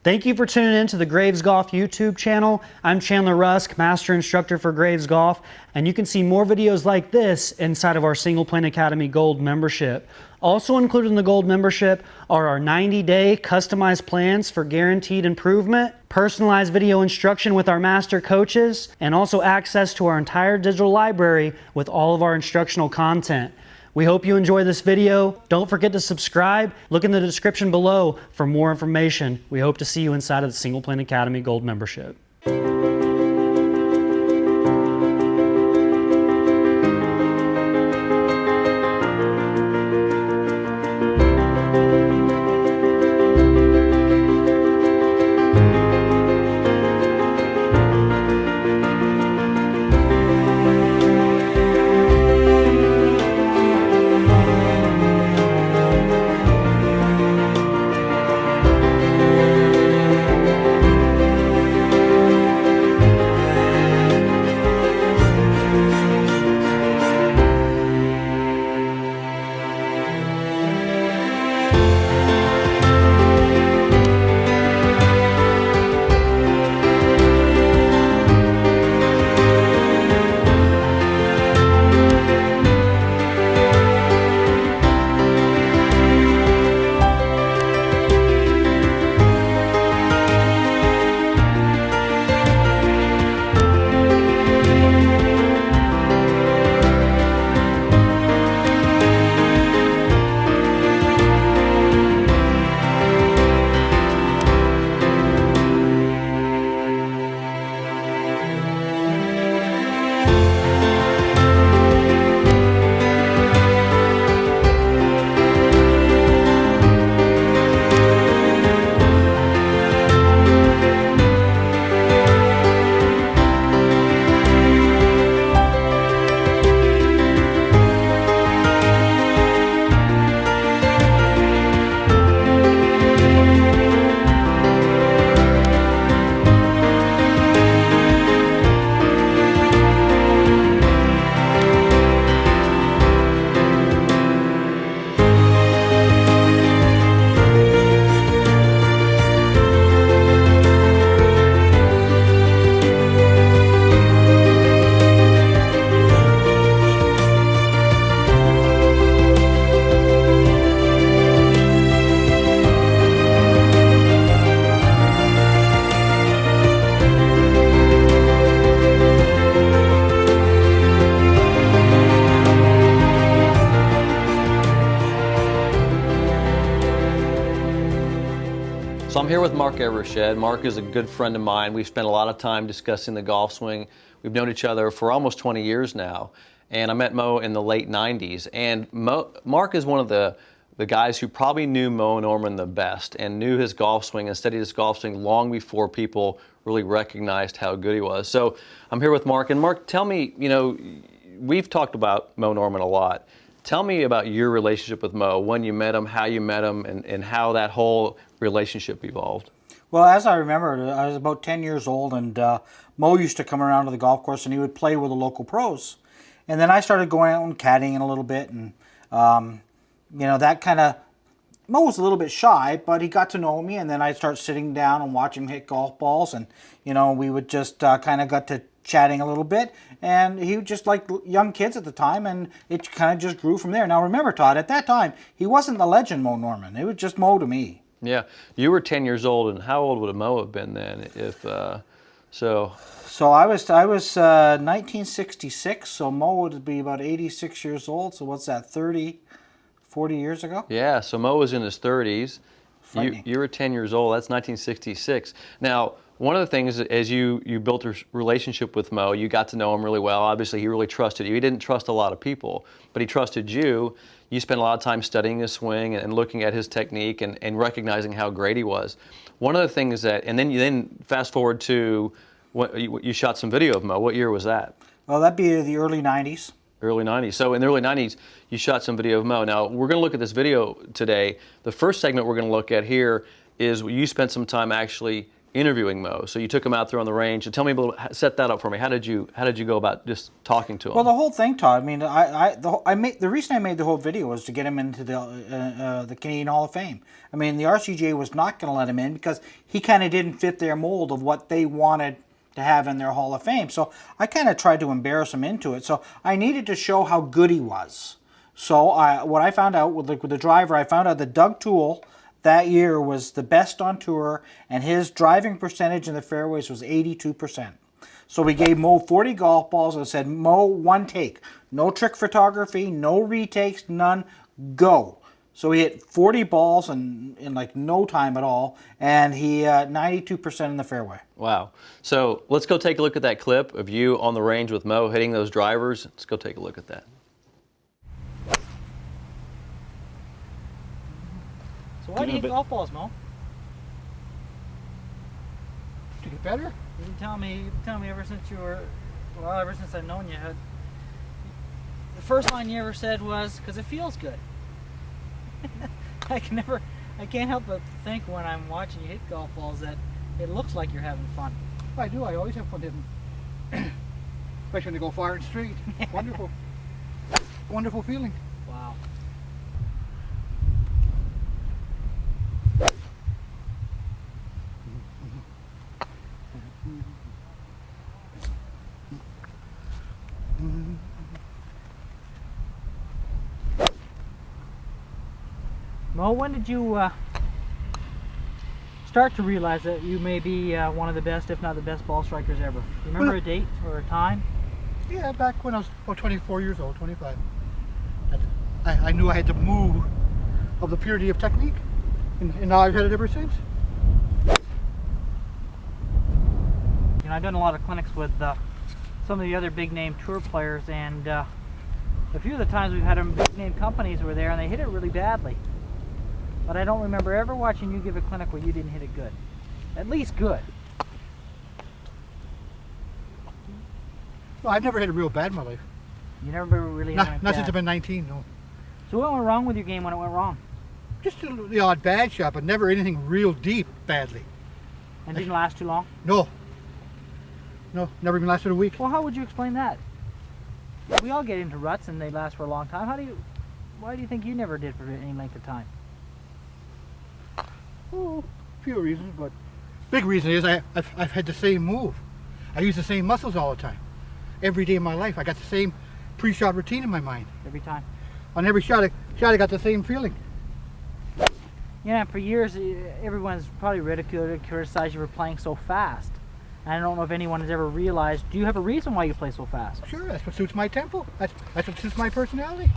Thank you for tuning in to the Graves Golf YouTube channel. I'm Chandler Rusk, Master Instructor for Graves Golf, and you can see more videos like this inside of our Single Plane Academy Gold membership. Also included in the Gold membership are our 90-day customized plans for guaranteed improvement, personalized video instruction with our master coaches, and also access to our entire digital library with all of our instructional content. We hope you enjoy this video. Don't forget to subscribe. Look in the description below for more information. We hope to see you inside of the Single Plane Academy Gold membership. So I'm here with Mark Evershed. Mark is a good friend of mine. We've spent a lot of time discussing the golf swing. We've known each other for almost 20 years now. And I met Moe in the late 90s. And Mark is one of the guys who probably knew Moe Norman the best and knew his golf swing and studied his golf swing long before people really recognized how good he was. So I'm here with Mark. And Mark, tell me, we've talked about Moe Norman a lot. Tell me about your relationship with Moe, when you met him, how you met him, and how that whole relationship evolved. Well, as I remember, I was about 10 years old, and Moe used to come around to the golf course, and he would play with the local pros. And then I started going out and caddying a little bit, and that kind of, Moe was a little bit shy, but he got to know me, and then I'd start sitting down and watching him hit golf balls, and we would just kind of got to chatting a little bit, and he was just like young kids at the time, and it kind of just grew from there. Now remember, Todd, at that time, he wasn't the legend Moe Norman. It was just Moe to me. Yeah, you were 10 years old, and how old would Moe have been then? So I was 1966, so Moe would be about 86 years old. So what's that, 40 years ago? Yeah, so Moe was in his 30s. You were 10 years old. That's 1966. Now, one of the things, as you built a relationship with Moe, you got to know him really well. Obviously, he really trusted you. He didn't trust a lot of people, but he trusted you. You spent a lot of time studying his swing and looking at his technique and recognizing how great he was. One of the things that, and then fast forward to, you shot some video of Moe. What year was that? Well, that'd be the early 90s. Early 90s. So in the early 90s, you shot some video of Moe. Now, we're going to look at this video today. The first segment we're going to look at here is you spent some time actually interviewing Moe. So you took him out there on the range. And tell me a little, set that up for me. How did you go about just talking to him? Well, the whole thing, Todd. I mean, the reason I made the whole video was to get him into the Canadian Hall of Fame. I mean, the RCGA was not going to let him in because he kind of didn't fit their mold of what they wanted to have in their Hall of Fame. So I kind of tried to embarrass him into it. So I needed to show how good he was. So what I found out with the driver, I found out that Doug Toole that year was the best on tour, and his driving percentage in the fairways was 82%. So we gave Moe 40 golf balls and said, Moe, one take. No trick photography, no retakes, none, go. So he hit 40 balls in like no time at all, and he 92% in the fairway. Wow. So let's go take a look at that clip of you on the range with Moe hitting those drivers. Let's go take a look at that. So why do you hit golf balls, Moe? To get better? You can tell me ever since you were, well, ever since I've known you, the first line you ever said was, because it feels good. I can't help but think when I'm watching you hit golf balls that it looks like you're having fun. I do. I always have fun hitting. Especially when they go far and straight. Wonderful. Wonderful feeling. Wow. Moe, when did you start to realize that you may be one of the best, if not the best, ball strikers ever? Do you remember a date or a time? Yeah, back when I was about 24 years old, 25. I knew I had to move of the purity of technique, and now I've had it ever since. You know, I've done a lot of clinics with some of the other big name tour players, and a few of the times we've had them big name companies were there and they hit it really badly. But I don't remember ever watching you give a clinic where you didn't hit it good. At least good. Well, I've never hit it real bad in my life. You never really hit it Not bad. since I've been 19, no. So what went wrong with your game when it went wrong? Just the odd bad shot, but never anything real deep badly. And didn't last too long? No. No, never even lasted a week. Well, how would you explain that? We all get into ruts and they last for a long time. Why do you think you never did for any length of time? Oh, a few reasons, but big reason is I've had the same move. I use the same muscles all the time. Every day of my life, I got the same pre-shot routine in my mind. Every time? On every shot I got the same feeling. Yeah, for years everyone's probably ridiculed and criticized you for playing so fast. And I don't know if anyone has ever realized, do you have a reason why you play so fast? Sure, that's what suits my tempo. That's what suits my personality.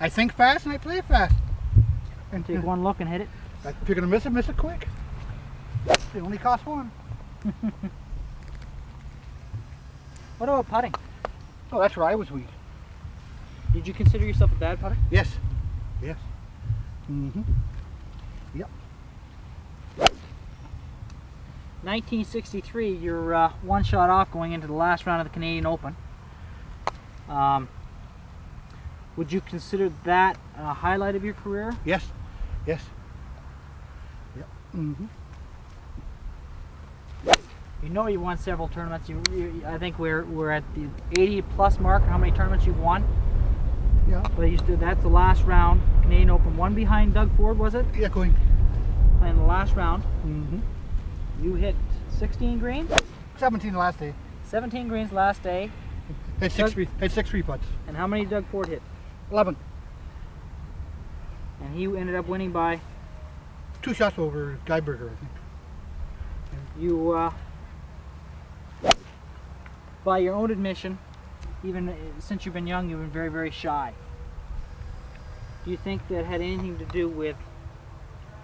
I think fast and I play fast. And Take one look and hit it? if you're going to miss it quick. It only costs one. What about putting? Oh, that's where I was weak. Did you consider yourself a bad putter? Yes. Yes. Mm-hmm. Yep. 1963, you're one shot off going into the last round of the Canadian Open. Would you consider that a highlight of your career? Yes. Yes. Yep. Mm-hmm. You know you won several tournaments. I think we're at the 80 plus mark. How many tournaments you've won? Yeah. But that's the last round, Canadian Open. One behind Doug Ford, was it? Yeah, going. Playing the last round. Mm-hmm. You hit 16 greens? 17 the last day. 17 greens last day. Had six free putts. And how many did Doug Ford hit? 11. And he ended up winning by? 2 shots over Geiberger, I think. You, by your own admission, even since you've been young, you've been very, very shy. Do you think that had anything to do with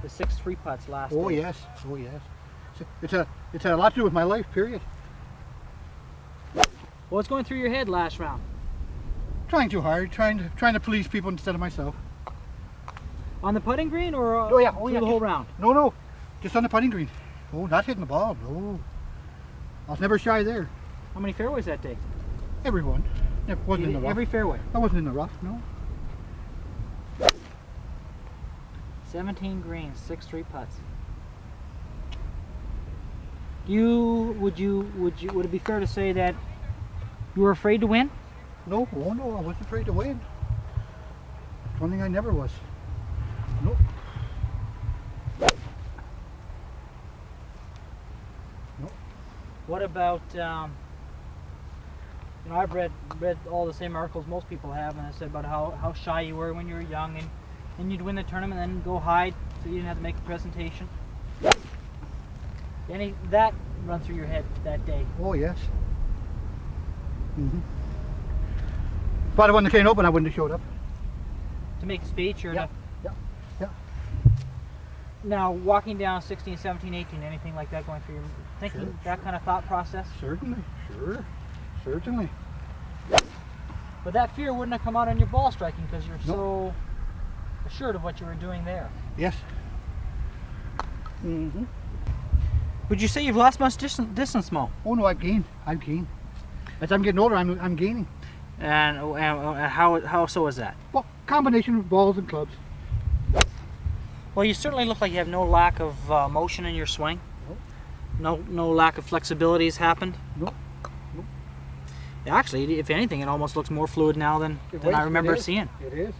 the 6 free putts last Oh day? yes, oh yes. It's had a lot to do with my life, period. What's going through your head last round? Trying too hard, trying to please people instead of myself. On the putting green or through the whole round? No, just on the putting green. Oh, not hitting the ball, no. I was never shy there. How many fairways that day? Everyone. It wasn't in the rough. Every fairway? I wasn't in the rough, no. 17 greens, 6 3 putts. Would it be fair to say that you were afraid to win? No, oh no, I wasn't afraid to win. One thing I never was. Nope. Nope. What about, I've read all the same articles most people have, and it said about how shy you were when you were young, and you'd win the tournament and then go hide so you didn't have to make a presentation. Any that run through your head that day? Oh yes. If I'd have won the Canadian Open, I wouldn't have showed up. To make a speech or Yeah. to... Yeah. Now, walking down 16, 17, 18, anything like that going through your... Thinking that kind of thought process? Certainly. Sure. Certainly. But that fear wouldn't have come out on your ball striking because you're so assured of what you were doing there. Yes. Would you say you've lost much distance, Mo? Oh no, I've gained. As I'm getting older, I'm gaining. And how so is that? Well, combination of balls and clubs. Well, you certainly look like you have no lack of motion in your swing. No lack of flexibility has happened. Nope. Actually, if anything, it almost looks more fluid now than I remember seeing. It is.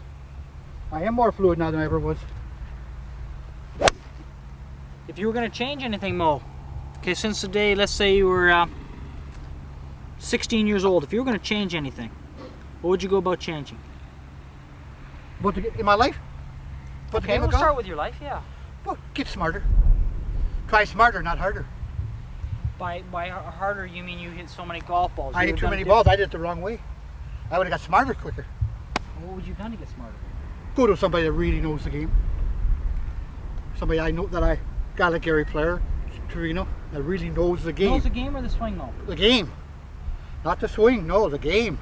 I am more fluid now than I ever was. If you were going to change anything, Mo, okay, since the day, let's say you were 16 years old, if you were going to change anything, what would you go about changing? But in my life? But Okay, we'll start with your life, yeah. Well, get smarter. Try smarter, not harder. By harder, you mean you hit so many golf balls? I hit too many balls. I did it the wrong way. I would have got smarter quicker. What would you have done to get smarter? Go to somebody that really knows the game. Somebody I know that I got, like Gary Player, Torino, that really knows the game. Knows the game or the swing, Mo? The game. Not the swing, no, the game.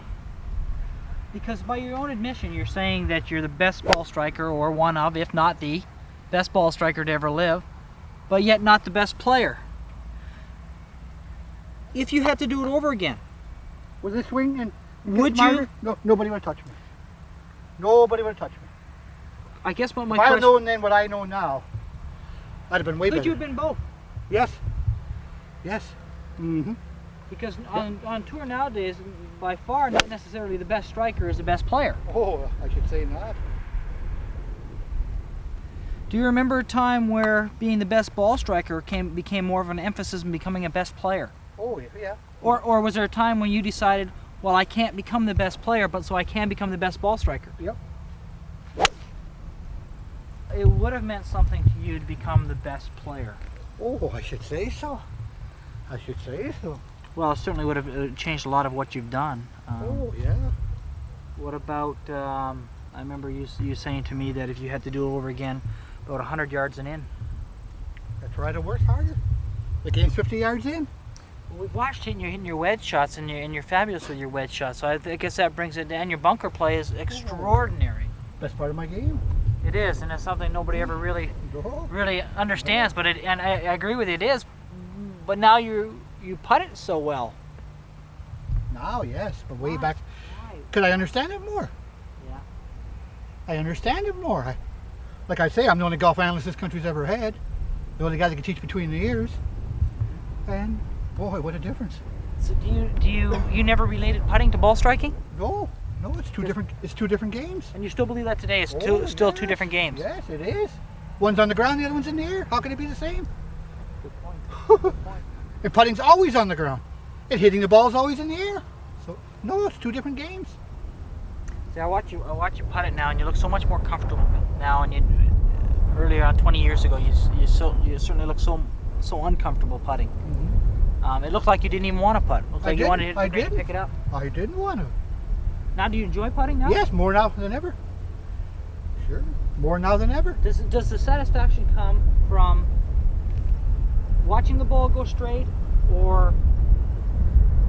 Because by your own admission, you're saying that you're the best ball striker, or one of, if not the best ball striker to ever live, but yet not the best player. If you had to do it over again, With this swing and Would smarter, you? No, nobody would touch me. Nobody would touch me. I guess what my If I had question... known then what I know now, I'd have been way Could better. you have been both? Yes. Yes. Because on tour nowadays, by far, not necessarily the best striker is the best player. Oh, I should say not. Do you remember a time where being the best ball striker became more of an emphasis in becoming a best player? Oh, yeah. Or was there a time when you decided, well, I can't become the best player, but so I can become the best ball striker? Yep. It would have meant something to you to become the best player. Oh, I should say so. I should say so. Well, it certainly would have changed a lot of what you've done. Oh, yeah. What about, I remember you saying to me that if you had to do it over again, about 100 yards and in. That's right, it works harder. The game's 50 yards in. We've watched hitting your wedge shots, and you're fabulous with your wedge shots. So I guess that brings it down. Your bunker play is extraordinary. Best part of my game. It is, and it's something nobody ever really understands. But and I agree with you, it is. But now you putt it so well. Now, yes, but way Why? back, Why? because I understand it more. Yeah. I understand it more. Like I say, I'm the only golf analyst this country's ever had. The only guy that can teach between the ears. And boy, what a difference. So you never related putting to ball striking? No, it's two different. It's two different games. And you still believe that today? It's still two different games. Yes, it is. One's on the ground, the other one's in the air. How can it be the same? Good point. Good point. And putting's always on the ground. And hitting the ball's always in the air. So no, it's two different games. See, I watch you putt it now, and you look so much more comfortable now. And earlier on, 20 years ago, you certainly look so uncomfortable putting. It looked like you didn't even want to putt. It looked like you wanted to hit the green and pick it up. I didn't want to. Now, do you enjoy putting now? Yes, more now than ever. Sure, more now than ever. Does the satisfaction come from watching the ball go straight, or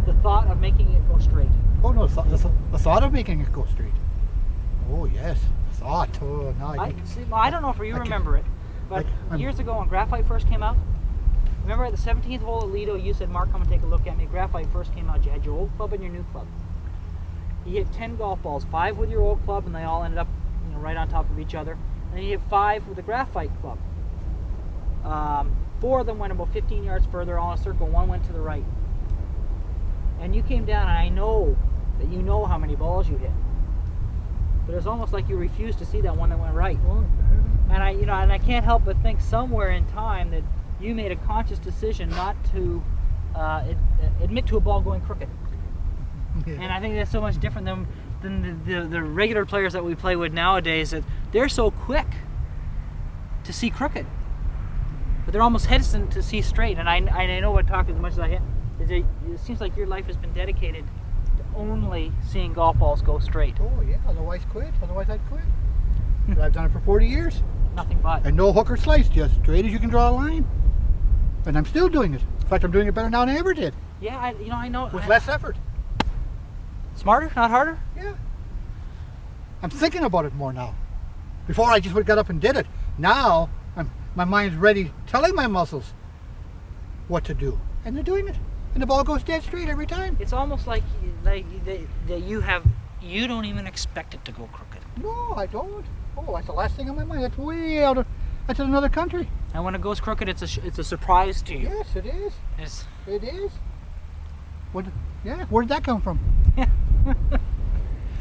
the thought of making it go straight? Oh no, the thought of making it go straight. Oh yes, the thought. Oh no, I don't know if you remember it, but years ago when graphite first came out, remember at the 17th hole at Lido, you said, "Mark, come and take a look at me." Graphite first came out. You had your old club and your new club. You hit 10 golf balls, 5 with your old club, and they all ended up, right on top of each other. And then you hit 5 with the graphite club. 4 of them went about 15 yards further on a circle, 1 went to the right. And you came down, and I know that you know how many balls you hit. But it's almost like you refused to see that one that went right. And I can't help but think somewhere in time that you made a conscious decision not to admit to a ball going crooked. And I think that's so much different than the regular players that we play with nowadays, that they're so quick to see crooked, but they're almost hesitant to see straight. And I know what talking as much as I hit, it seems like your life has been dedicated to only seeing golf balls go straight. Oh yeah, otherwise I'd quit. But I've done it for 40 years. Nothing but. And no hook or slice, just straight as you can draw a line. And I'm still doing it. In fact, I'm doing it better now than I ever did. Yeah, I know. With less effort. Smarter, not harder? Yeah. I'm thinking about it more now. Before I just got up and did it. Now, my mind's ready, telling my muscles what to do. And they're doing it. And the ball goes dead straight every time. It's almost like you don't even expect it to go crooked. No, I don't. Oh, that's the last thing on my mind. That's way out of, that's in another country. And when it goes crooked, it's a surprise to you. Yes, it is. It is. Where did that come from?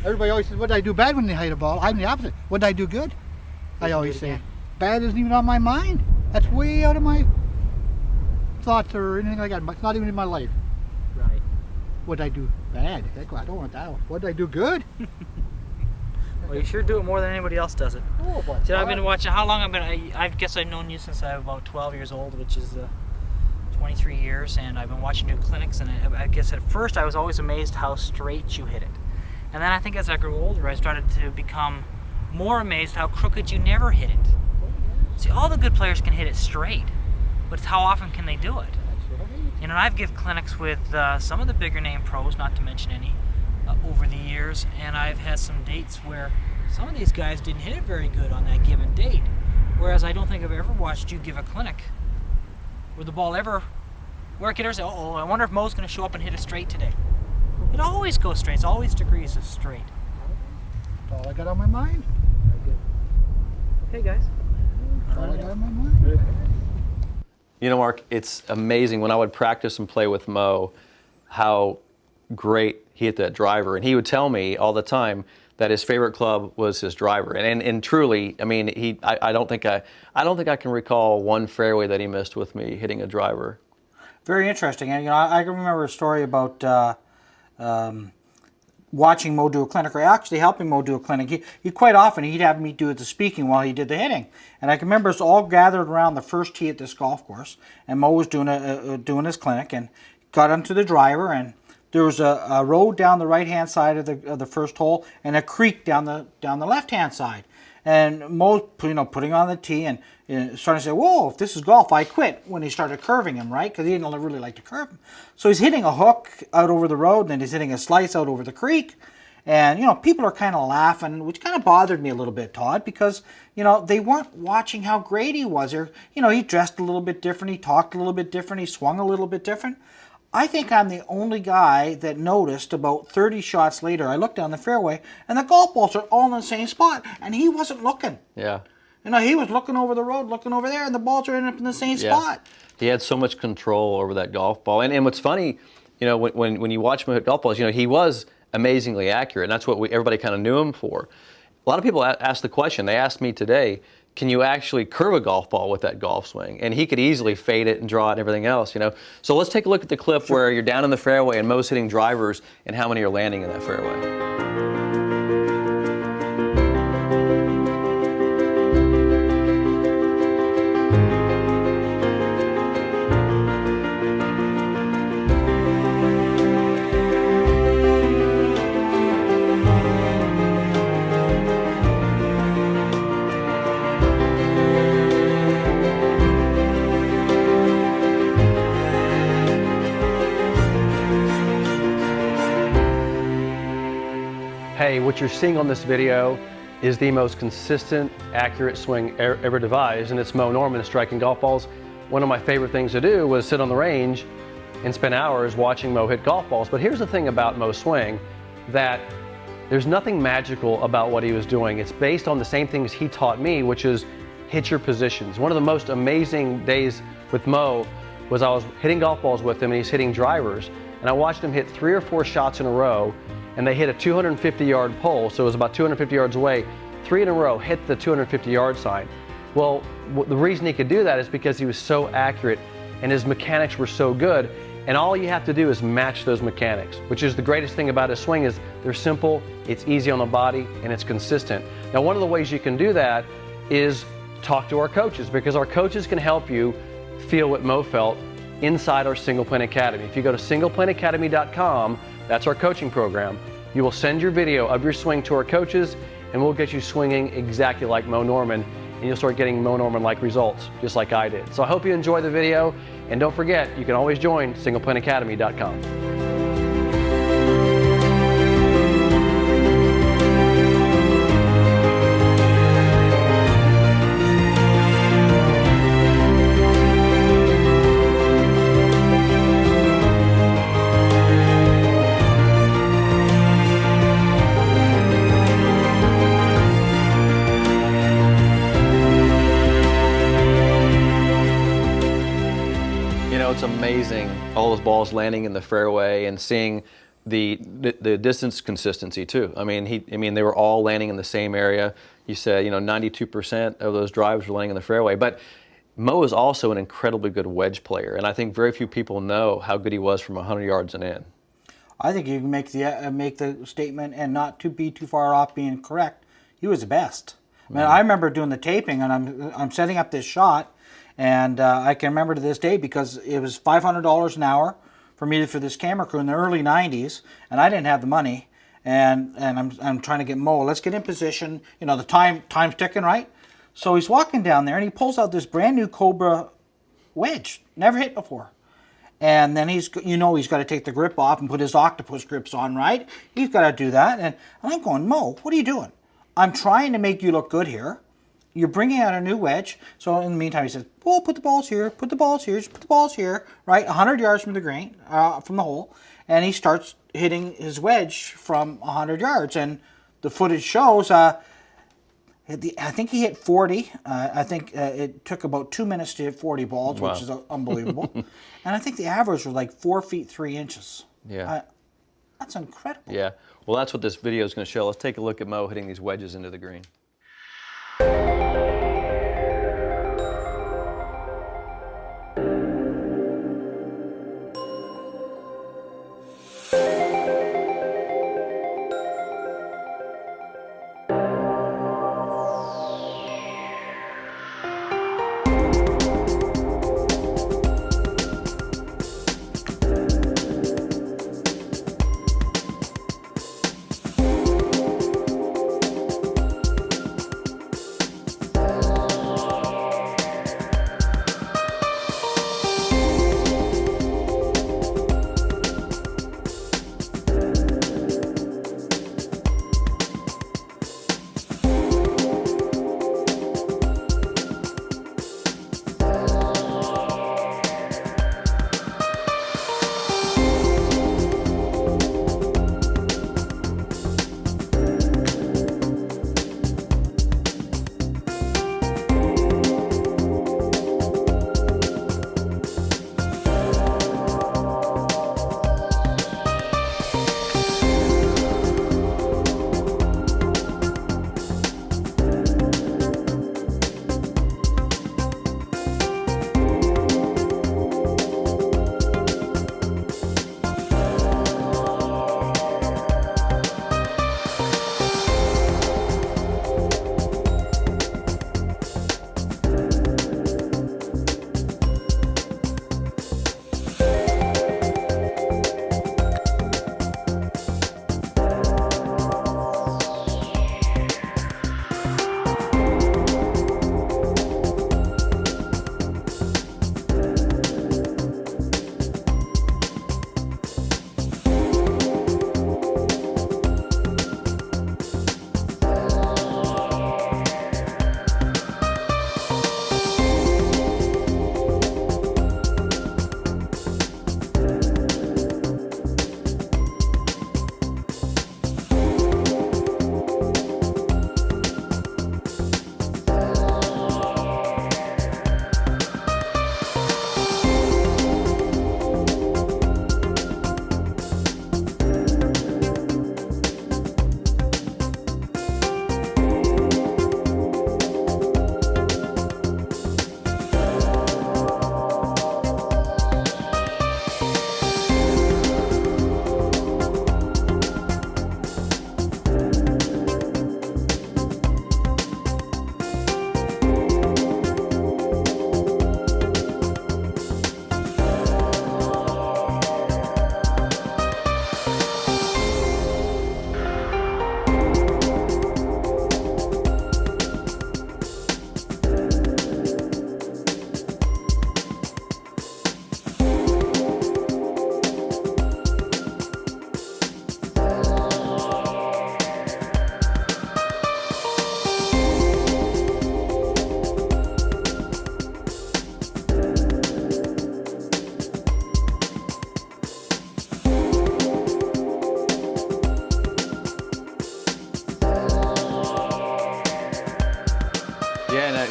Everybody always says, what did I do bad when they hit a ball? I'm the opposite. What did I do good? I always say, bad isn't even on my mind. That's way out of my thoughts or anything like that. It's not even in my life. Right. What did I do bad? I don't want that one. What did I do good? Well, you sure do it more than anybody else does it. Oh, but See, I've been watching, how long I guess I've known you since I was about 12 years old, which is 23 years, and I've been watching your clinics, and I guess at first I was always amazed how straight you hit it. And then I think as I grew older, I started to become more amazed how crooked you never hit it. See, all the good players can hit it straight, but it's how often can they do it? You know, I've given clinics with some of the bigger name pros, not to mention any, over the years, and I've had some dates where some of these guys didn't hit it very good on that given date, whereas I don't think I've ever watched you give a clinic where the ball where I could ever say, oh, I wonder if Moe's going to show up and hit it straight today. It always goes straight. It's always degrees of straight. That's all I got on my mind. Okay, guys. That's all I got on my mind. You know, Mark, it's amazing when I would practice and play with Moe how great he hit that driver. And he would tell me all the time that his favorite club was his driver. And truly, I mean, I don't think I can recall one fairway that he missed with me hitting a driver. Very interesting. And I can remember a story about watching Moe do a clinic, or actually helping Moe do a clinic. He quite often he'd have me do the speaking while he did the hitting. And I can remember us all gathered around the first tee at this golf course, and Moe was doing his clinic, and got onto the driver, and there was a road down the right-hand side of the first hole, and a creek down the left-hand side. And Moe, putting on the tee and starting to say, "Whoa, if this is golf, I quit." When he started curving him, right, because he didn't really like to curve him. So he's hitting a hook out over the road, and then he's hitting a slice out over the creek, and people are kind of laughing, which kind of bothered me a little bit, Todd, because they weren't watching how great he was. Or he dressed a little bit different, he talked a little bit different, he swung a little bit different. I think I'm the only guy that noticed about 30 shots later, I looked down the fairway, and the golf balls are all in the same spot, and he wasn't looking. Yeah. He was looking over the road, looking over there, and the balls are ending up in the same spot. He had so much control over that golf ball. And what's funny, when you watch him hit golf balls, he was amazingly accurate, and that's what everybody kind of knew him for. A lot of people ask the question, they asked me today, can you actually curve a golf ball with that golf swing? And he could easily fade it and draw it and everything else, So let's take a look at the clip where you're down in the fairway and Moe's hitting drivers, and how many are landing in that fairway. Hey, what you're seeing on this video is the most consistent, accurate swing ever devised, and it's Moe Norman striking golf balls. One of my favorite things to do was sit on the range and spend hours watching Moe hit golf balls. But here's the thing about Moe's swing, that there's nothing magical about what he was doing. It's based on the same things he taught me, which is hit your positions. One of the most amazing days with Moe was I was hitting golf balls with him and he's hitting drivers, and I watched him hit 3 or 4 shots in a row, and they hit a 250-yard pole, so it was about 250 yards away. 3 in a row hit the 250-yard sign. Well, the reason he could do that is because he was so accurate and his mechanics were so good, and all you have to do is match those mechanics, which is the greatest thing about his swing is they're simple, it's easy on the body, and it's consistent. Now, one of the ways you can do that is talk to our coaches, because our coaches can help you feel what Moe felt inside our Single Plane Academy. If you go to singleplaneacademy.com, that's our coaching program, you will send your video of your swing to our coaches, and we'll get you swinging exactly like Moe Norman, and you'll start getting Moe Norman-like results, just like I did. So I hope you enjoy the video, and don't forget, you can always join singleplaneacademy.com. It's amazing, all those balls landing in the fairway and seeing the distance consistency too. I mean, they were all landing in the same area. You said, 92% of those drives were landing in the fairway. But Moe is also an incredibly good wedge player, and I think very few people know how good he was from 100 yards and in. I think you can make the statement and not to be too far off being correct. He was the best. I mean, I remember doing the taping, and I'm setting up this shot. And I can remember to this day because it was $500 an hour for this camera crew in the early 90s, and I didn't have the money. And I'm trying to get Moe. Let's get in position. The time's ticking, right? So he's walking down there, and he pulls out this brand new Cobra wedge, never hit before. And then he's got to take the grip off and put his octopus grips on, right? He's got to do that. And I'm going, Moe, what are you doing? I'm trying to make you look good here. You're bringing out a new wedge. So in the meantime, he says, well, put the balls here, just put the balls here, right? 100 yards from the green, from the hole. And he starts hitting his wedge from 100 yards. And the footage shows, I think he hit 40. I think it took about 2 minutes to hit 40 balls, wow, which is unbelievable. And I think the average was like 4 feet 3 inches. Yeah. That's incredible. Yeah. Well, that's what this video is going to show. Let's take a look at Moe hitting these wedges into the green.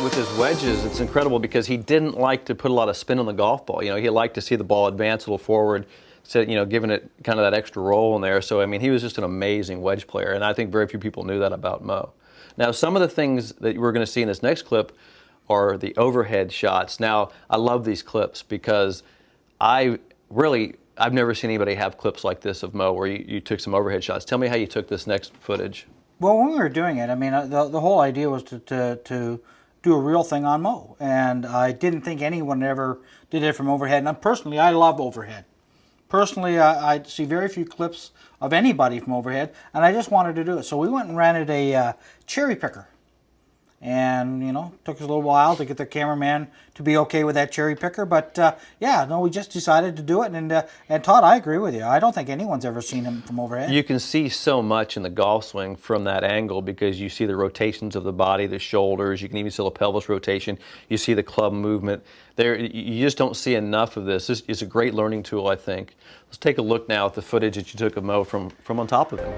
with his wedges, it's incredible because he didn't like to put a lot of spin on the golf ball. You know, he liked to see the ball advance a little forward, so, you know, giving it kind of that extra roll in there. So, I mean, he was just an amazing wedge player, and I think very few people knew that about Moe. Now, some of the things that we're going to see in this next clip are the overhead shots. Now, I love these clips because I've never seen anybody have clips like this of Moe where you took some overhead shots. Tell me how you took this next footage. Well, when we were doing it, I mean, the whole idea was to do a real thing on Moe, and I didn't think anyone ever did it from overhead. And personally, I love overhead. Personally, I see very few clips of anybody from overhead, and I just wanted to do it. So we went and rented a cherry picker. And, you know, took us a little while to get the cameraman to be okay with that cherry picker. But, yeah, no, we just decided to do it. And Todd, I agree with you. I don't think anyone's ever seen him from overhead. You can see so much in the golf swing from that angle because you see the rotations of the body, the shoulders. You can even see the pelvis rotation. You see the club movement. You just don't see enough of this. This is a great learning tool, I think. Let's take a look now at the footage that you took of Moe from on top of him.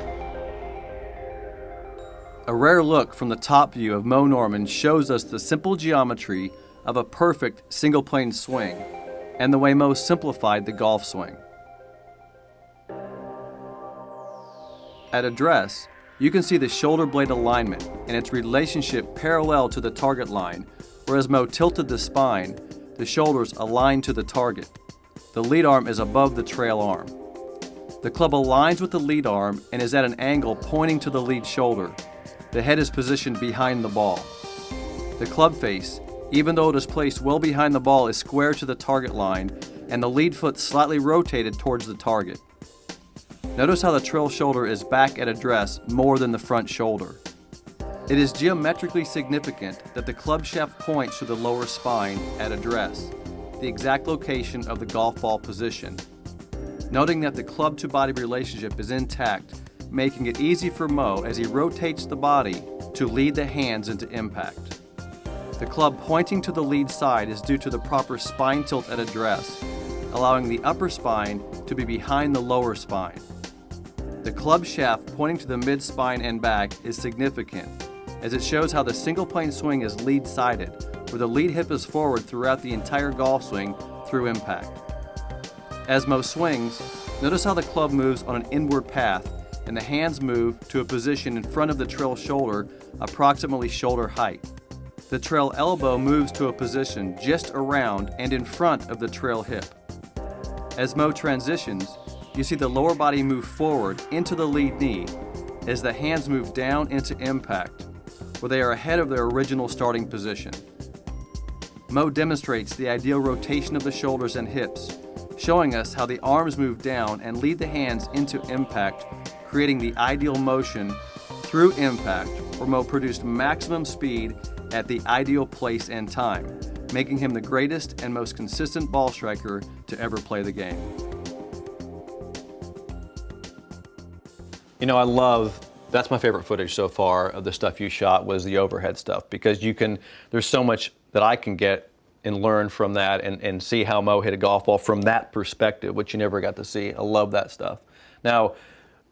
A rare look from the top view of Moe Norman shows us the simple geometry of a perfect single-plane swing and the way Moe simplified the golf swing. At address, you can see the shoulder blade alignment and its relationship parallel to the target line, whereas Moe tilted the spine, the shoulders aligned to the target. The lead arm is above the trail arm. The club aligns with the lead arm and is at an angle pointing to the lead shoulder. The head is positioned behind the ball. The club face, even though it is placed well behind the ball, is square to the target line, and the lead foot slightly rotated towards the target. Notice how the trail shoulder is back at address more than the front shoulder. It is geometrically significant that the club shaft points to the lower spine at address, the exact location of the golf ball position. Noting that the club to body relationship is intact, making it easy for Moe as he rotates the body to lead the hands into impact. The club pointing to the lead side is due to the proper spine tilt at address, allowing the upper spine to be behind the lower spine. The club shaft pointing to the mid-spine and back is significant, as it shows how the single-plane swing is lead-sided, where the lead hip is forward throughout the entire golf swing through impact. As Moe swings, notice how the club moves on an inward path and the hands move to a position in front of the trail shoulder, approximately shoulder height. The trail elbow moves to a position just around and in front of the trail hip. As Moe transitions, you see the lower body move forward into the lead knee as the hands move down into impact, where they are ahead of their original starting position. Moe demonstrates the ideal rotation of the shoulders and hips, showing us how the arms move down and lead the hands into impact, creating the ideal motion through impact, where Moe produced maximum speed at the ideal place and time, making him the greatest and most consistent ball striker to ever play the game. You know, that's my favorite footage so far of the stuff you shot was the overhead stuff, because there's so much that I can get and learn from that and see how Moe hit a golf ball from that perspective, which you never got to see. I love that stuff. Now,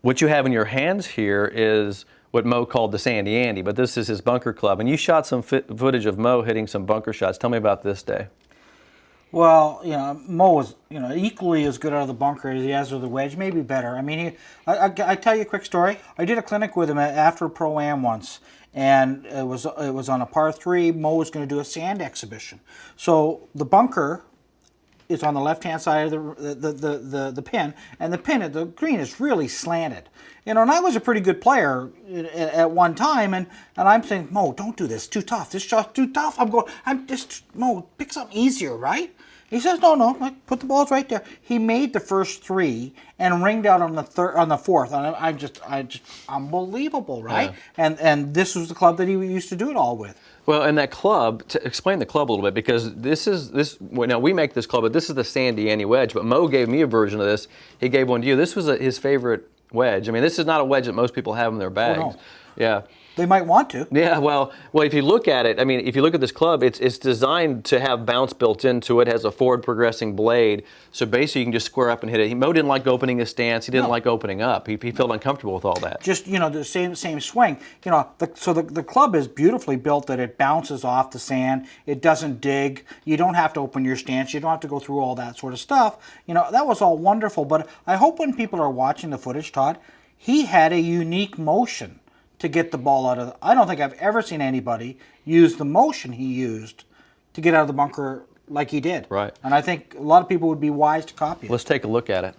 what you have in your hands here is what Moe called the Sandy Andy, but this is his bunker club. And you shot some footage of Moe hitting some bunker shots. Tell me about this day. Well, you know, Moe was, you know, equally as good out of the bunker as he has with the wedge, maybe better. I mean, I tell you a quick story. I did a clinic with him after a Pro-Am once, and it was on a par 3. Moe was going to do a sand exhibition. So the bunker is on the left-hand side of the pin, and the pin at the green is really slanted. You know, and I was a pretty good player at one time, and I'm saying, Moe, don't do this, too tough. This shot's too tough. Moe, pick something easier, right? He says, no, put the balls right there. He made the first 3 and ringed out on the fourth. And I just unbelievable, right? Yeah. And this was the club that he used to do it all with. Well, and that club, to explain the club a little bit, because now we make this club, but this is the Sandy Andy wedge, but Moe gave me a version of this. He gave one to you. This was his favorite wedge. I mean, this is not a wedge that most people have in their bags. Oh, no. Yeah. They might want to. Yeah, well, if you look at it, I mean, if you look at this club, it's designed to have bounce built into it. It has a forward progressing blade, so basically you can just square up and hit it. Mo didn't like opening his stance. He didn't like opening up. He felt uncomfortable with all that. Just, the same swing. The club is beautifully built that it bounces off the sand. It doesn't dig. You don't have to open your stance. You don't have to go through all that sort of stuff. That was all wonderful. But I hope when people are watching the footage, Todd, he had a unique motion to get the ball out of I don't think I've ever seen anybody use the motion he used to get out of the bunker like he did. Right. And I think a lot of people would be wise to copy it. Let's take a look at it.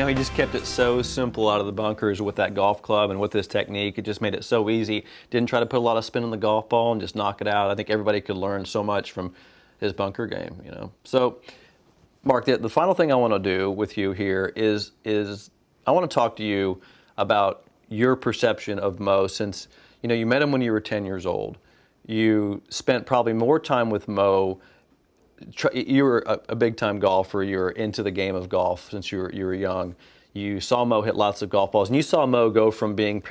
he just kept it so simple out of the bunkers with that golf club and with his technique. It just made it so easy. Didn't try to put a lot of spin on the golf ball and just knock it out. I think everybody could learn so much from his bunker game, you know. So, Mark, the final thing I want to do with you here is I want to talk to you about your perception of Moe since, you know, you met him when you were 10 years old. You spent probably more time with Moe. You were a big-time golfer. You were into the game of golf since you were young. You saw Moe hit lots of golf balls, and you saw Moe go from being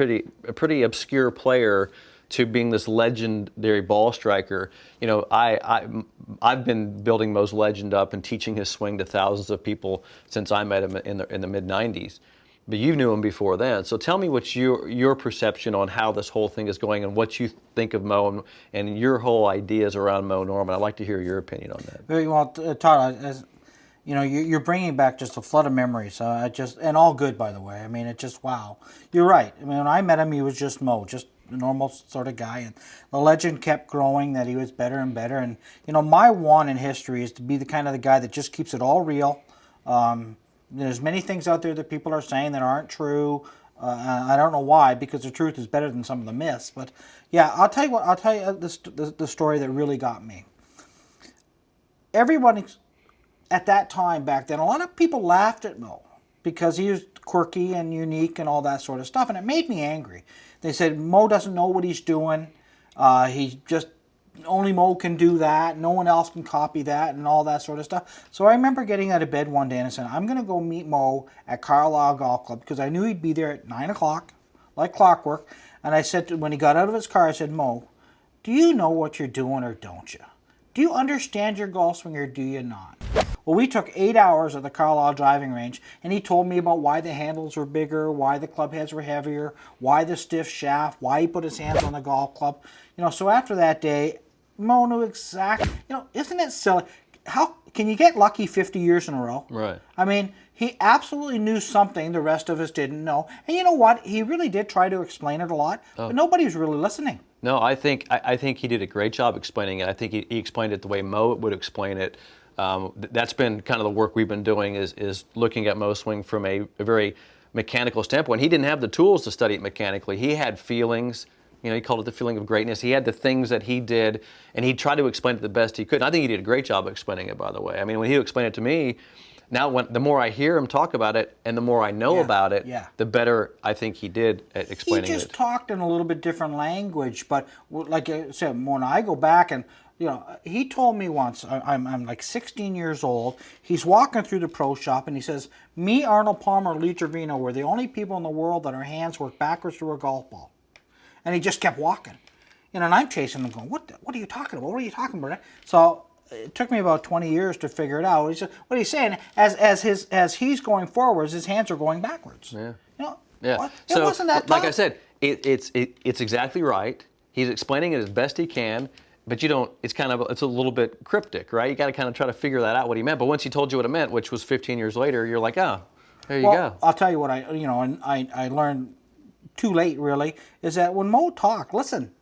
a pretty obscure player to being this legendary ball striker. You know, I've been building Moe's legend up and teaching his swing to thousands of people since I met him in the mid-'90s. But you knew him before then. So tell me what's your perception on how this whole thing is going and what you think of Moe and your whole ideas around Moe Norman. I'd like to hear your opinion on that. Very well, Todd. As you know, you're bringing back just a flood of memories. And all good, by the way. I mean, it's just wow. You're right. I mean, when I met him, he was just Moe, just a normal sort of guy, and the legend kept growing that he was better and better. And you know, my one in history is to be the kind of the guy that just keeps it all real. There's many things out there that people are saying that aren't true. I don't know why, because the truth is better than some of the myths. But yeah, I'll tell you the story that really got me. Everyone at that time back then, a lot of people laughed at Moe because he was quirky and unique and all that sort of stuff, and it made me angry. They said Moe doesn't know what he's doing. He just only Moe can do that. No one else can copy that and all that sort of stuff. So I remember getting out of bed one day and saying, I'm going to go meet Moe at Carlisle Golf Club because I knew he'd be there at 9 o'clock, like clockwork. And I said, when he got out of his car, I said, Moe, do you know what you're doing or don't you? Do you understand your golf swing or do you not? Well, we took 8 hours at the Carlisle driving range, and he told me about why the handles were bigger, why the club heads were heavier, why the stiff shaft, why he put his hands on the golf club. You know, so after that day, Moe knew exactly, you know, isn't it silly? How can you get lucky 50 years in a row? Right. I mean, he absolutely knew something the rest of us didn't know. And you know what? He really did try to explain it a lot, but nobody was really listening. No, I think he did a great job explaining it. I think he explained it the way Moe would explain it. That's been kind of the work we've been doing is looking at Moe's swing from a very mechanical standpoint. He didn't have the tools to study it mechanically. He had feelings. You know, he called it the feeling of greatness. He had the things that he did, and he tried to explain it the best he could. And I think he did a great job of explaining it, by the way. I mean, when he explained it to me, now the more I hear him talk about it and the more I know about it, the better I think he did at explaining it. He just talked in a little bit different language, but like I said, when I go back and, you know, he told me once, I'm like 16 years old, he's walking through the pro shop and he says, me, Arnold Palmer, Lee Trevino were the only people in the world that our hands work backwards through a golf ball. And he just kept walking. You know, and I'm chasing him going, what are you talking about? What are you talking about? So it took me about 20 years to figure it out. He said, what he's saying, as he's going forwards, his hands are going backwards. Yeah. You know, yeah. It wasn't that tough. Like I said, it's exactly right. He's explaining it as best he can, but you don't, it's a little bit cryptic, right? You got to kind of try to figure that out what he meant. But once he told you what it meant, which was 15 years later, you're like, oh, there you go. I'll tell you what I learned too late, really, is that when Moe talked, listen.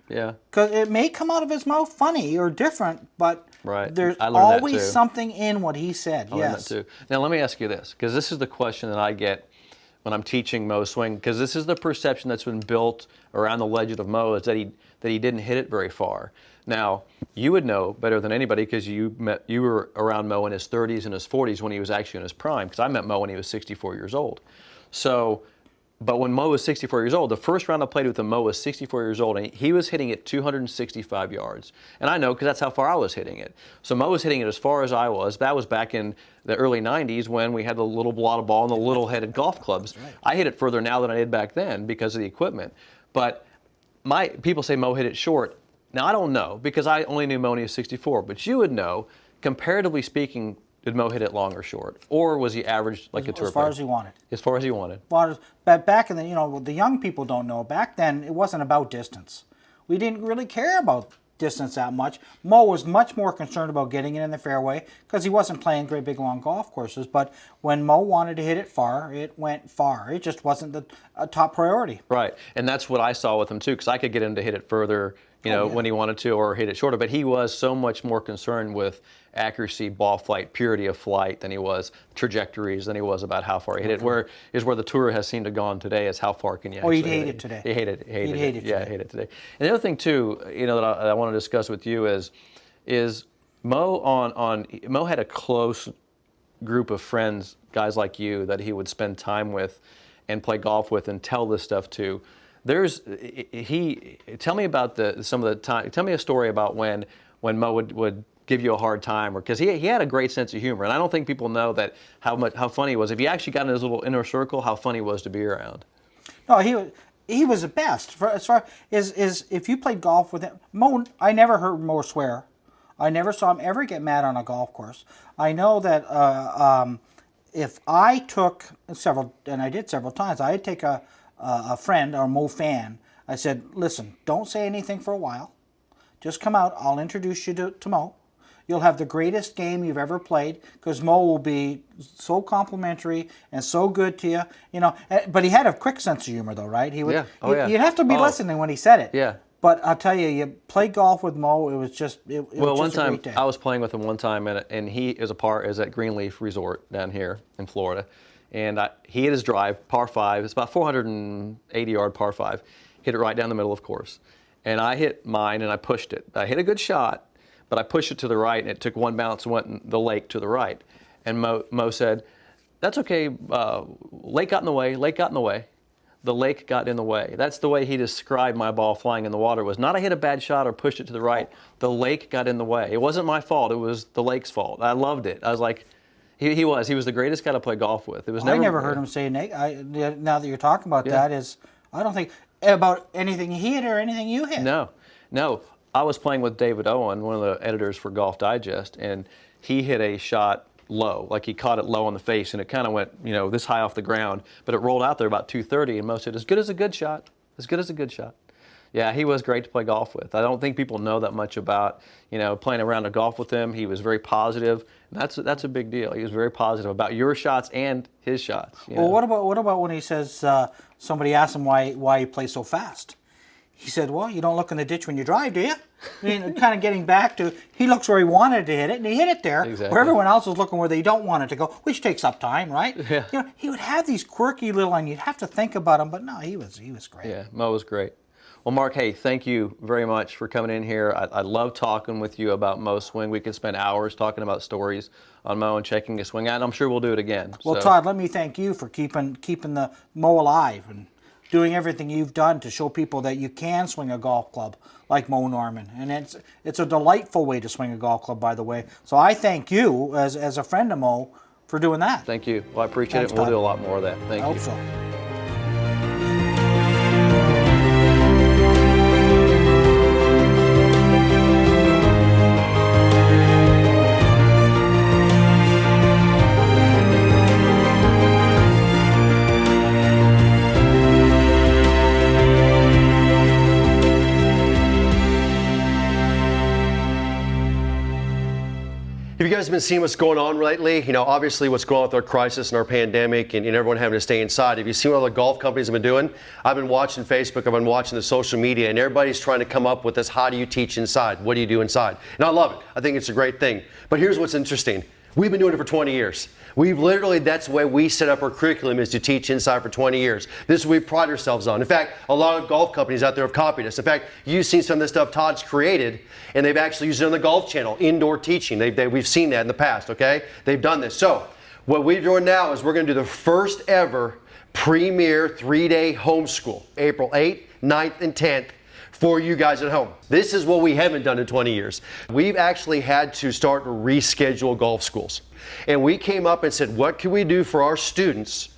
Yeah. Because it may come out of his mouth funny or different, but there's I always something in what he said. I learned that too. Now let me ask you this, because this is the question that I get when I'm teaching Moe swing, because this is the perception that's been built around the legend of Moe, is that he didn't hit it very far. Now, you would know better than anybody because you were around Moe in his 30s and his 40s when he was actually in his prime, because I met Moe when he was 64 years old. So, but when Moe was 64 years old, the first round I played with him, Moe was 64 years old, and he was hitting it 265 yards. And I know because that's how far I was hitting it. So Moe was hitting it as far as I was. That was back in the early 90s when we had the little blotted ball and the little-headed golf clubs. Right. I hit it further now than I did back then because of the equipment. But people say Moe hit it short. Now, I don't know because I only knew Moe when he was 64. But you would know, comparatively speaking, did Moe hit it long or short? Or was he average like a tour player? As far as he wanted. As far as he wanted. Well, but back in the, the young people don't know. Back then, it wasn't about distance. We didn't really care about distance that much. Moe was much more concerned about getting it in the fairway because he wasn't playing great big long golf courses. But when Moe wanted to hit it far, it went far. It just wasn't the top priority. Right, and that's what I saw with him too, because I could get him to hit it further, when he wanted to, or hit it shorter. But he was so much more concerned with accuracy, ball flight, purity of flight than he was trajectories, than he was about how far he hit it. Where the tour has seemed to go on today is how far can you actually he'd hate hit it today. He hated it. He'd hate it Yeah, today. hate it today. And the other thing too, that I want to discuss with you is Moe had a close group of friends, guys like you, that he would spend time with and play golf with and tell this stuff to. Tell me about some of the time. Tell me a story about when Moe would give you a hard time, because he had a great sense of humor, and I don't think people know that how funny he was. If you actually got in his little inner circle, how funny he was to be around. No, he was the best. As far as if you played golf with him, Moe, I never heard Moe swear. I never saw him ever get mad on a golf course. I know that if I took several, and I did several times, I'd take a friend or a Moe fan. I said, listen, don't say anything for a while. Just come out. I'll introduce you to Moe. You'll have the greatest game you've ever played, because Moe will be so complimentary and so good to you. But he had a quick sense of humor, though, right? He would. Yeah. Oh, yeah. You'd have to be listening when he said it. Yeah. But I'll tell you, you play golf with Moe. It was just it was One just a time great day. I was playing with him one time, and he is at Greenleaf Resort down here in Florida, and he hit his drive, par 5. It's about 480-yard par 5. Hit it right down the middle, of course. And I hit mine, and I pushed it. I hit a good shot, but I pushed it to the right, and it took one bounce and went in the lake to the right. And Moe said, "That's okay. Lake got in the way. Lake got in the way." The lake got in the way. That's the way he described my ball flying in the water. Was not I hit a bad shot or pushed it to the right. The lake got in the way. It wasn't my fault. It was the lake's fault. I loved it. I was like, he was the greatest guy to play golf with. It was I never heard him say now that you're talking about that, I don't think about anything he hit or anything you hit. No. I was playing with David Owen, one of the editors for Golf Digest, and he hit a shot low, like he caught it low on the face, and it kind of went, this high off the ground, but it rolled out there about 230, and Moe said, as good as a good shot, as good as a good shot. Yeah, he was great to play golf with. I don't think people know that much about, playing around a golf with him. He was very positive. That's a big deal. He was very positive about your shots and his shots. Well, what about when he says somebody asked him why he plays so fast? He said, well, you don't look in the ditch when you drive, do you? I mean, kind of getting back to, he looks where he wanted to hit it, and he hit it there, exactly. Where everyone else is looking where they don't want it to go, which takes up time, right? Yeah. He would have these quirky little, and you'd have to think about him, but no, he was great. Yeah, Moe was great. Well, Mark, hey, thank you very much for coming in here. I love talking with you about Moe's swing. We could spend hours talking about stories on Moe and checking his swing out, and I'm sure we'll do it again. Well, Todd, let me thank you for keeping the Moe alive and doing everything you've done to show people that you can swing a golf club like Moe Norman. And it's a delightful way to swing a golf club, by the way. So I thank you, as a friend of Moe, for doing that. Thank you. Well, I appreciate Thanks, it. We'll Todd. do a lot more of that. Thank I you. hope so. Have you guys been seeing what's going on lately? Obviously what's going on with our crisis and our pandemic and everyone having to stay inside. Have you seen what all the golf companies have been doing? I've been watching Facebook, I've been watching the social media, and everybody's trying to come up with this, how do you teach inside? What do you do inside? And I love it. I think it's a great thing. But here's what's interesting. We've been doing it for 20 years. That's the way we set up our curriculum, is to teach inside for 20 years. This is what we pride ourselves on. In fact, a lot of golf companies out there have copied us. In fact, you've seen some of the stuff Todd's created, and they've actually used it on the Golf Channel, indoor teaching. We've seen that in the past, okay? They've done this. So what we're doing now is we're going to do the first ever premier 3-day homeschool, April 8th, 9th, and 10th. For you guys at home. This is what we haven't done in 20 years. We've actually had to start to reschedule golf schools. And we came up and said, what can we do for our students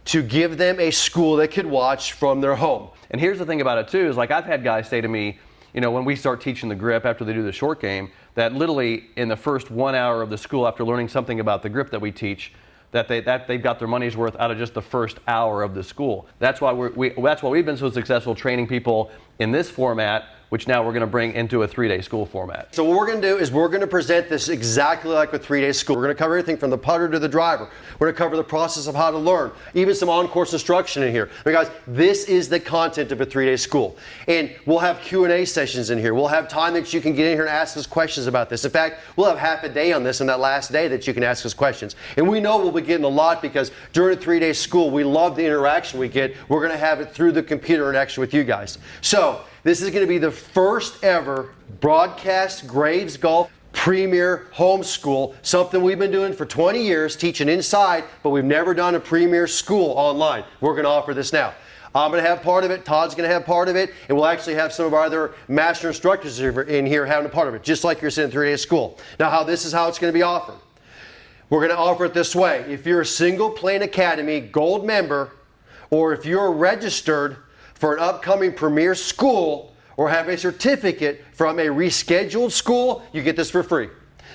to give them a school they could watch from their home? And here's the thing about it too, is like I've had guys say to me, when we start teaching the grip after they do the short game, that literally in the first 1 hour of the school, after learning something about the grip that we teach, that they've got their money's worth out of just the first hour of the school. That's why we've been so successful training people in this format which now we're going to bring into a 3-day school format. So what we're going to do is we're going to present this exactly like a 3-day school. We're going to cover everything from the putter to the driver. We're going to cover the process of how to learn, even some on-course instruction in here. I mean, guys, this is the content of a 3-day school. And we'll have Q&A sessions in here. We'll have time that you can get in here and ask us questions about this. In fact, we'll have half a day on this on that last day that you can ask us questions. And we know we'll be getting a lot because during a 3-day school, we love the interaction we get. We're going to have it through the computer interaction with you guys. So this is going to be the first ever broadcast Graves Golf Premier Homeschool, something we've been doing for 20 years, teaching inside, but we've never done a Premier School online. We're going to offer this now. I'm going to have part of it, Todd's going to have part of it, and we'll actually have some of our other master instructors in here having a part of it, just like you're sitting in 3-day school. Now, this is how it's going to be offered. We're going to offer it this way. If you're a Single Plane Academy Gold member, or if you're registered for an upcoming Premier School, or have a certificate from a rescheduled school, you get this for free.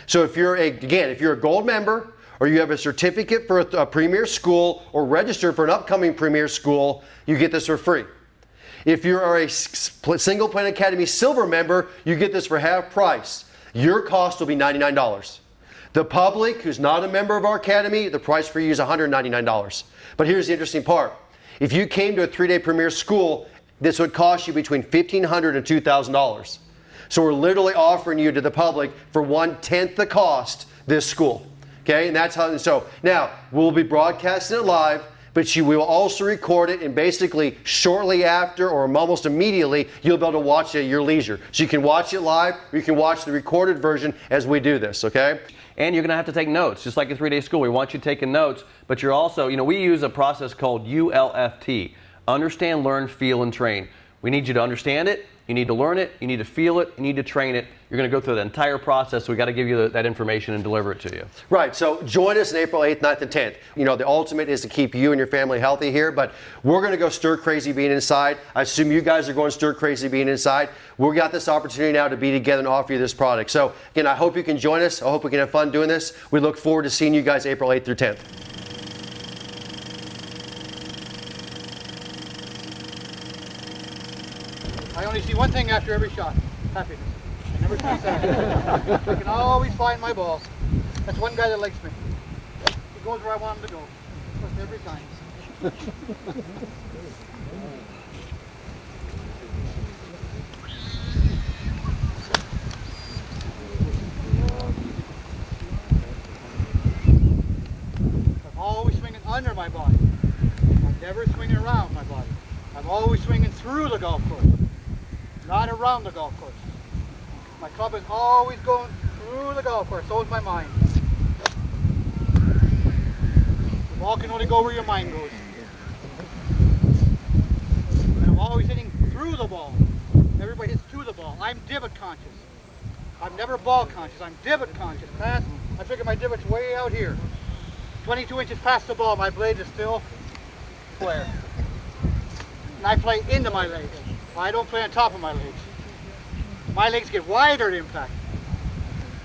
So if you're if you're a Gold member, or you have a certificate for a Premier School, or registered for an upcoming Premier School, you get this for free. If you are a Single Plane Academy Silver member, you get this for half price. Your cost will be $99. The public who's not a member of our academy, the price for you is $199. But here's the interesting part. If you came to a 3-day Premier School, this would cost you between $1,500 and $2,000. So we're literally offering you to the public for 1/10 the cost this school. Okay, and that's how. So now we'll be broadcasting it live, but we will also record it, and basically shortly after or almost immediately, you'll be able to watch it at your leisure. So you can watch it live, or you can watch the recorded version as we do this. Okay. And you're going to have to take notes, just like a 3-day school. We want you taking notes, but you're also, we use a process called ULFT. Understand, learn, feel, and train. We need you to understand it, you need to learn it, you need to feel it, you need to train it. You're going to go through the entire process, so we got to give you that information and deliver it to you. Right, so join us on April 8th, 9th, and 10th. The ultimate is to keep you and your family healthy here, but we're going to go stir crazy being inside. I assume you guys are going stir crazy being inside. We've got this opportunity now to be together and offer you this product. So again, I hope you can join us. I hope we can have fun doing this. We look forward to seeing you guys April 8th through 10th. I only see one thing after every shot: happiness. I never see sad. I can always find my ball. That's one guy that likes me. He goes where I want him to go. Almost every time. I'm always swinging under my body. I'm never swinging around my body. I'm always swinging through the golf course, not around the golf course. My club is always going through the golf course, so is my mind. The ball can only go where your mind goes. And I'm always hitting through the ball. Everybody hits through the ball. I'm divot conscious. I'm never ball conscious, I'm divot conscious. I figure my divot's way out here. 22 inches past the ball, my blade is still square. And I play into my legs. I don't play on top of my legs. My legs get wider at impact,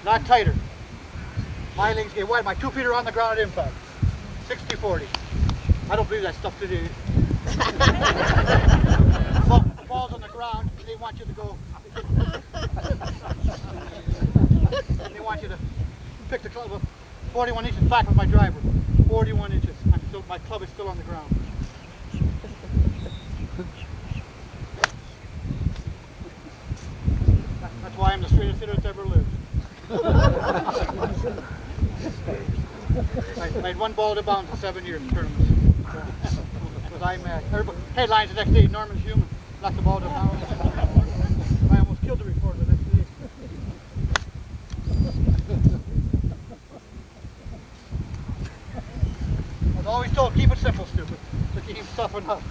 not tighter. My legs get wide. My 2 feet are on the ground at impact. 60-40. I don't believe that stuff today. The ball's on the ground, and they want you to go. They want you to pick the club up 41 inches back with my driver. 41 inches. My club is still on the ground. That's why I'm the straightest hitter that's ever lived. I made one ball to bounds in 7 years in tournaments. Was I mad? Headlines the next day, Norman's human, knocked the ball to bounds. I almost killed the reporter the next day. I was always told, keep it simple, stupid. So keep stuffing up.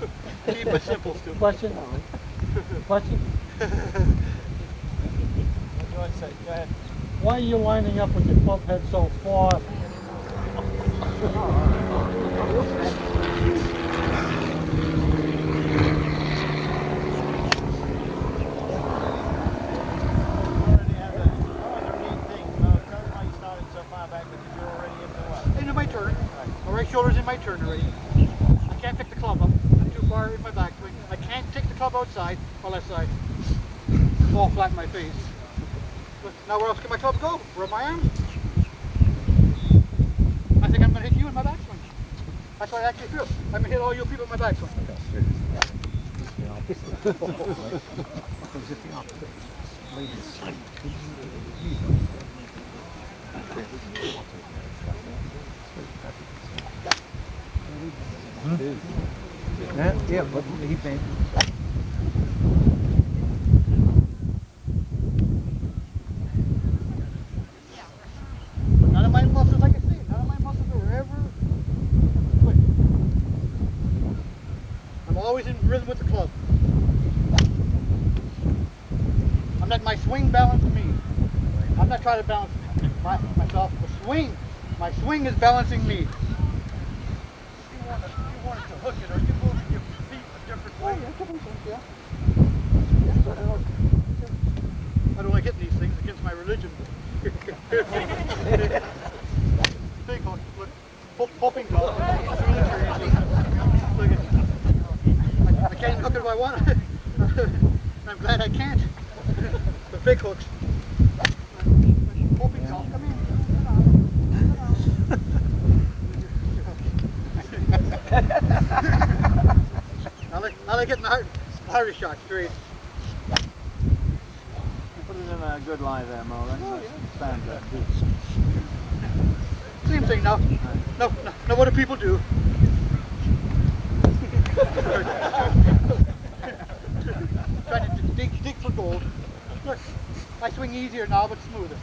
Keep it simple, stupid. Question? Question? Go ahead. Why are you lining up with your club head so far? Into my turn. My right shoulder's in my turn already. I can't pick the club up. I'm too far in my backswing. I can't take the club outside, my left side. fall flat in my face. But now where else can my club go? Where are my arms? I think I'm going to hit you in my backswing. That's what I actually feel. I'm going to hit all you people in my backswing. Yeah, but he been. But none of my muscles, like I say, none of my muscles are ever quick. I'm always in rhythm with the club. I'm not my swing balance me. I'm not trying to balance myself. My swing is balancing me. You want it to hook it, or you move your feet a different way. Yeah. I don't like hitting these things against my religion. Big hook, look, popping dog. Look at, I can't even hook it if I want. I'm glad I can't. The big hooks. Popping dog, come in. I like getting the hardest shot straight. Put it in a good lie there, Mo. That's fantastic. Same thing now. No, what do people do? Trying to dig for gold. Look, I swing easier now, but smoother.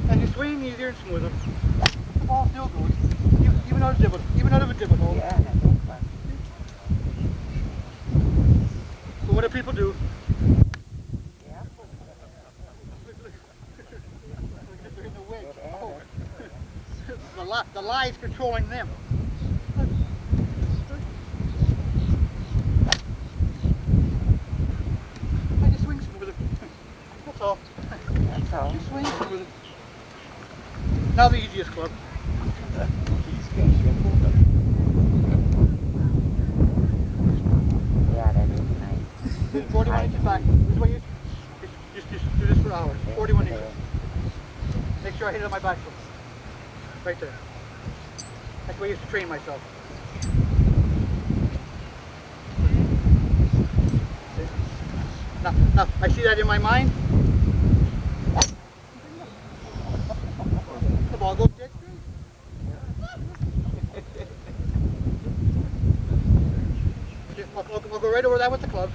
And you swing easier and smoother. The ball still goes, even out of a divot hole. Yeah, but what do people do? Yeah. They're in the wedge. Oh. The lie's controlling them. I just swing smoother. That's all. That's all. Just swing smoother. Now the easiest club. Yeah, that is nice. 41 inches back. This way you just do this for hours. 41 inches. Make sure I hit it on my back foot. Right there. That's where I used to train myself. Now, I see that in my mind. The ball goes dead straight. I'll go right over that with the club.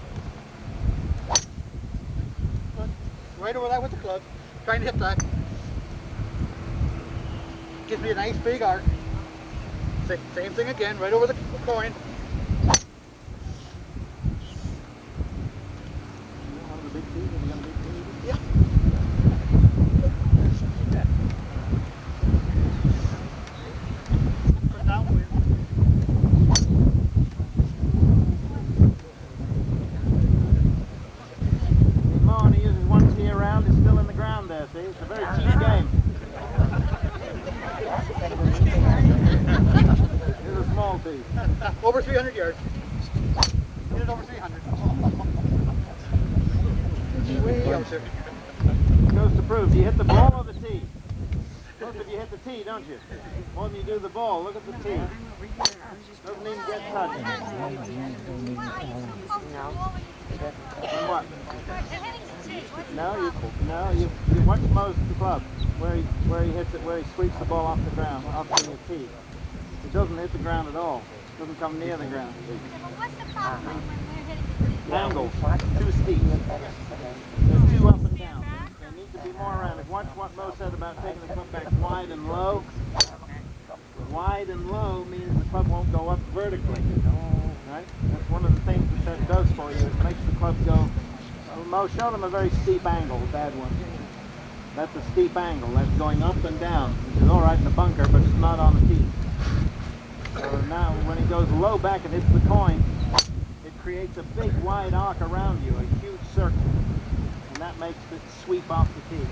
Right over that with the club. Trying to hit that. Gives me a nice big arc. Same thing again, right over the coin. Yeah. Put down for you. Mo only uses one tee around. It's still in the ground there. See, it's a very cheap game. It's a small tee. Over 300 yards. Hit it over 300. Way out there. Goes to prove. Do you hit the ball or the tee? Most of you hit the tee, don't you? More than you do the ball. Look at the tee. Doesn't even get touched. And what? No, you watch Moe's club where he hits it, where he sweeps the ball off the ground, off the tee. It doesn't hit the ground at all. It doesn't come near the ground. What's the problem when we're hitting the Angles, too steep. They're too up and down. They need to be more around it. Watch what Mo said about taking the club back wide and low. Wide and low means the club won't go up vertically. Right? That's one of the things that does for you. It makes the club go. Mo showed him a very steep angle, bad one. That's a steep angle. That's going up and down. Which is all right in the bunker, but it's not on the tee. So now, when he goes low back and hits the coin, it creates a big wide arc around you, a huge circle, and that makes it sweep off the tee.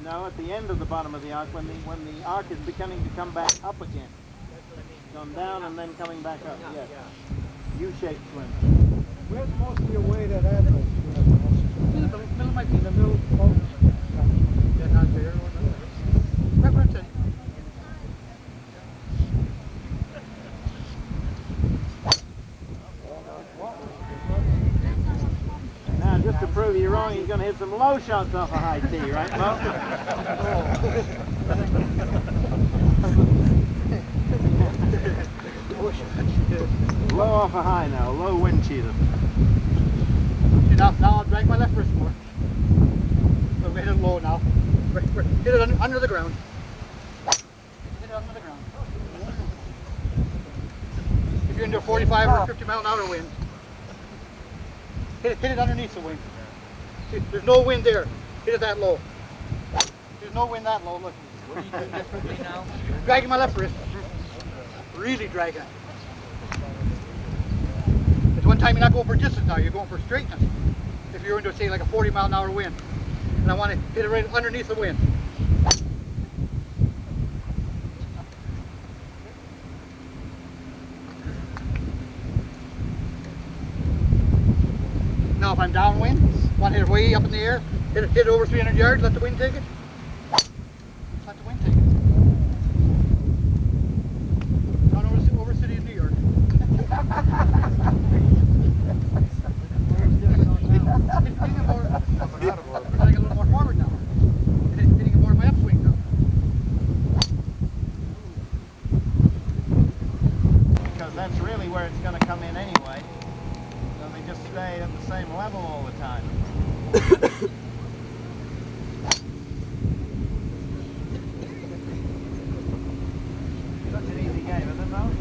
No, at the end of the bottom of the arc, when the arc is beginning to come back up again. Gone down and then coming back up, yes. U-shaped swing. Where's most of your weight at address? In the middle might be in the middle. Yeah, not there. Preference. Now, just to prove you wrong, he's going to hit some low shots off a high tee, right, Mo? Low off a high now, low wind cheater. Now I'll drag my left wrist more. So we hit it low now. Hit it under the ground. Hit it under the ground. If you're into a 45 or 50 mile an hour wind, hit it underneath the wing. See, there's no wind there. Hit it that low. There's no wind that low. Look. What are you doing differently now? Dragging my left wrist. Really dragging it. It's one time you're not going for distance now, you're going for straightness. If you're into, say, like a 40 mile an hour wind. And I want to hit it right underneath the wind. Now if I'm downwind, want to hit it way up in the air, hit it over 300 yards, let the wind take it. Let the wind take it. Down over city of New York. Hitting a little more forward now. Hitting it more of my upswing now. Because that's really where it's going to come in anyway. So they just stay at the same level all the time. Such an easy game, isn't it, Mo?